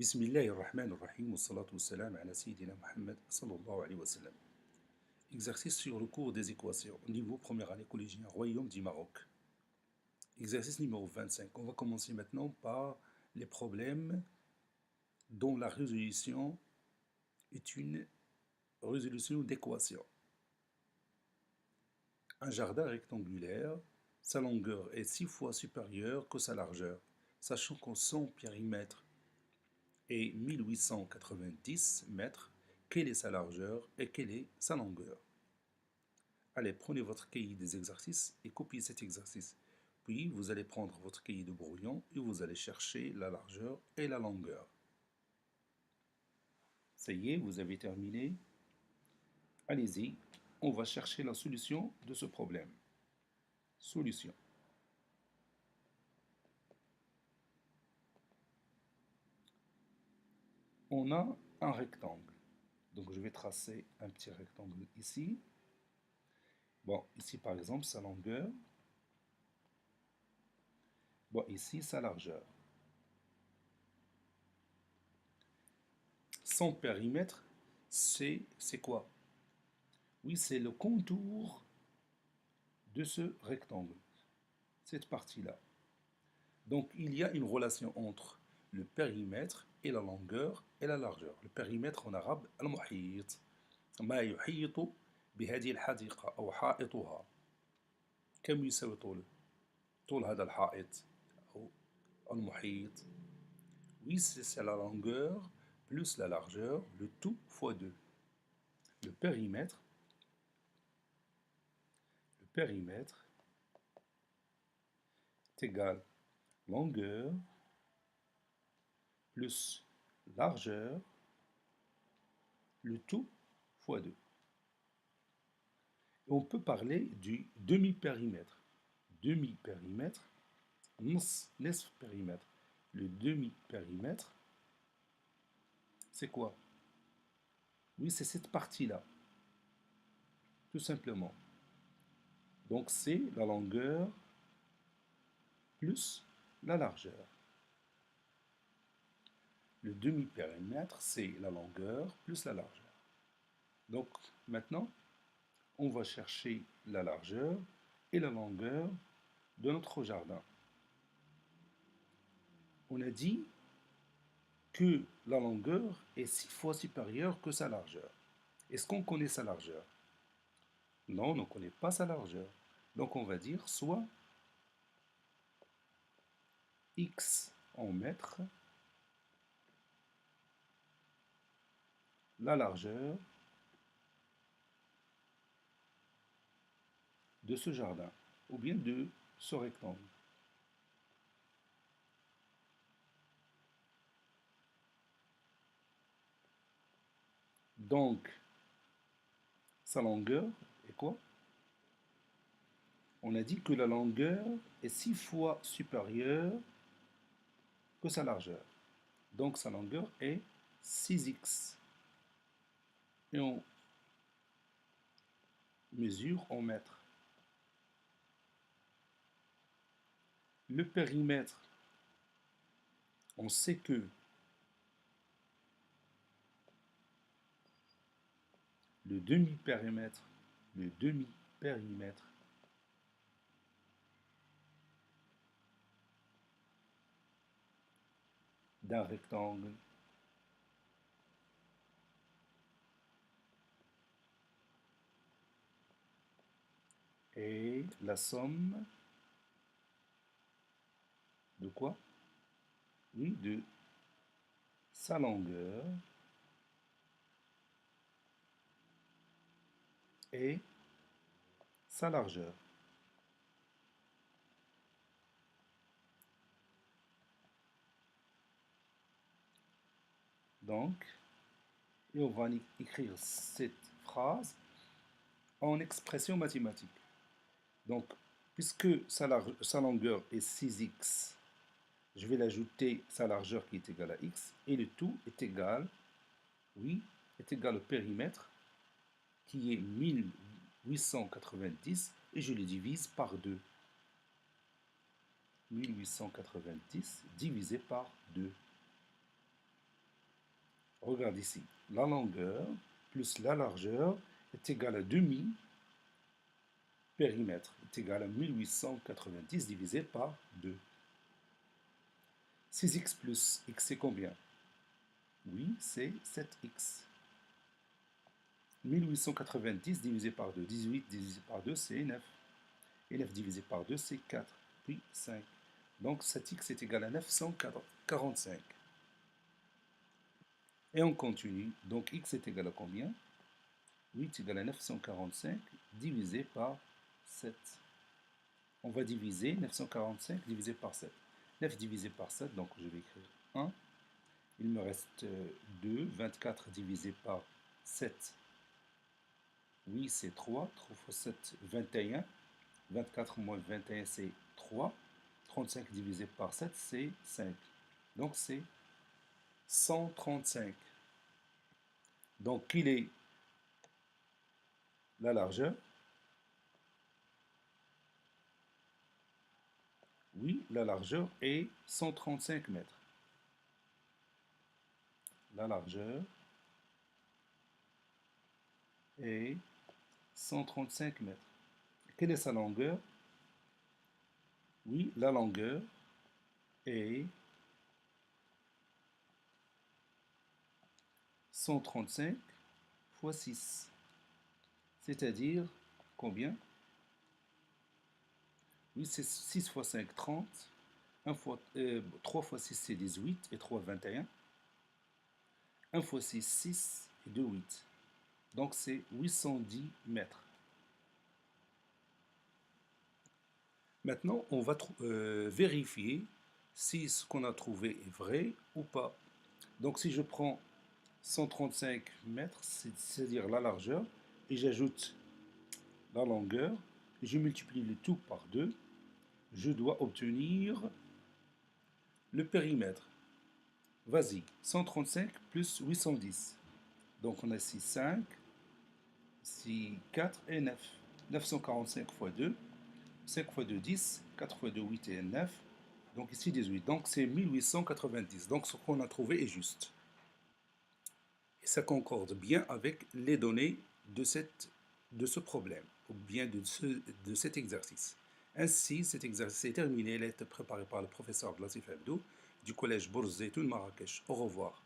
بسم الله الرحمن الرحيم والصلاة والسلام على سيدنا Muhammad sallallahu alayhi wa sallam. Exercice sur le cours des équations, niveau première année collégien, Royaume du Maroc. Exercice numéro 25. On va commencer maintenant par les problèmes dont la résolution est une résolution d'équation. Un jardin rectangulaire, sa longueur est 6 fois supérieure que sa largeur, sachant que son périmètre est 1890 mètres, quelle est sa largeur et quelle est sa longueur? Allez, prenez votre cahier des exercices et copiez cet exercice. Puis, vous allez prendre votre cahier de brouillon et vous allez chercher la largeur et la longueur. Ça y est, vous avez terminé. Allez-y, on va chercher la solution de ce problème. Solution. On a un rectangle. Donc, je vais tracer un petit rectangle ici. Bon, ici, par exemple, sa longueur. Bon, ici, sa largeur. Son périmètre, c'est quoi? Oui, c'est le contour de ce rectangle, cette partie-là. Donc, il y a une relation entre le périmètre et la longueur et la largeur. Le périmètre en arabe, al-muhit. ما يحيط بهذه الحديقة أو حائطها. كم يساوي طول هذا الحائط أو المحيط. Oui, c'est la longueur plus la largeur, le tout fois 2. Le périmètre est égal longueur plus largeur, le tout fois 2. On peut parler du demi-périmètre. Demi-périmètre, نصف périmètre. Le demi-périmètre, c'est quoi? Oui, c'est cette partie-là, tout simplement. Donc, c'est la longueur plus la largeur. Le demi-périmètre, c'est la longueur plus la largeur. Donc, maintenant, on va chercher la largeur et la longueur de notre jardin. On a dit que la longueur est 6 fois supérieure que sa largeur. Est-ce qu'on connaît sa largeur? Non, on ne connaît pas sa largeur. Donc on va dire soit x en mètres, la largeur de ce jardin, ou bien de ce rectangle. Donc, sa longueur est quoi? On a dit que la longueur est 6 fois supérieure que sa largeur. Donc, sa longueur est 6x. Et on mesure en mètres. Le périmètre, on sait que le demi-périmètre d'un rectangle est la somme de quoi? Oui, de sa longueur et sa largeur. Donc, et on va écrire cette phrase en expression mathématique. Donc, puisque sa longueur est 6x, je vais l'ajouter sa largeur qui est égale à x, et le tout est égal, oui, est égal au périmètre qui est 1890, et je le divise par 2. 1890 divisé par 2. Regarde ici. La longueur plus la largeur est égale à demi. Périmètre est égal à 1890 divisé par 2. 6x plus x, c'est combien? Oui, c'est 7x. 1890 divisé par 2. 18 divisé par 2, c'est 9. Et 9 divisé par 2, c'est 4. Puis 5. Donc 7x est égal à 945. Et on continue. Donc x est égal à combien? 8 est égal à 945 divisé par 7. On va diviser 945 divisé par 7. 9 divisé par 7, donc je vais écrire 1. Il me reste 2. 24 divisé par 7. Oui, c'est 3. 3 fois 7, 21. 24 moins 21, c'est 3. 35 divisé par 7, c'est 5. Donc c'est 135. Donc quelle est la largeur? Oui, la largeur est 135 mètres. La largeur est 135 mètres. Quelle est sa longueur? Oui, la longueur est 135 fois 6. C'est-à-dire combien? Oui, c'est 6 fois 5, 30. 3 fois 6, c'est 18. Et 3, 21. 1 fois 6, 6. Et 2, 8. Donc c'est 810 mètres. Maintenant, on va vérifier si ce qu'on a trouvé est vrai ou pas. Donc si je prends 135 mètres, c'est-à-dire la largeur, et j'ajoute la longueur, et je multiplie le tout par 2, je dois obtenir le périmètre. Vas-y, 135 plus 810. Donc on a ici 5, ici 4 et 9. 945 fois 2, 5 fois 2, 10, 4 fois 2, 8 et 9. Donc ici 18. Donc c'est 1890. Donc ce qu'on a trouvé est juste. Et ça concorde bien avec les données de ce problème, ou bien de cet exercice. Ainsi, cet exercice est terminé. Il a été préparé par le professeur Glassif Abdou du collège Bourz Zeytoun Marrakech. Au revoir.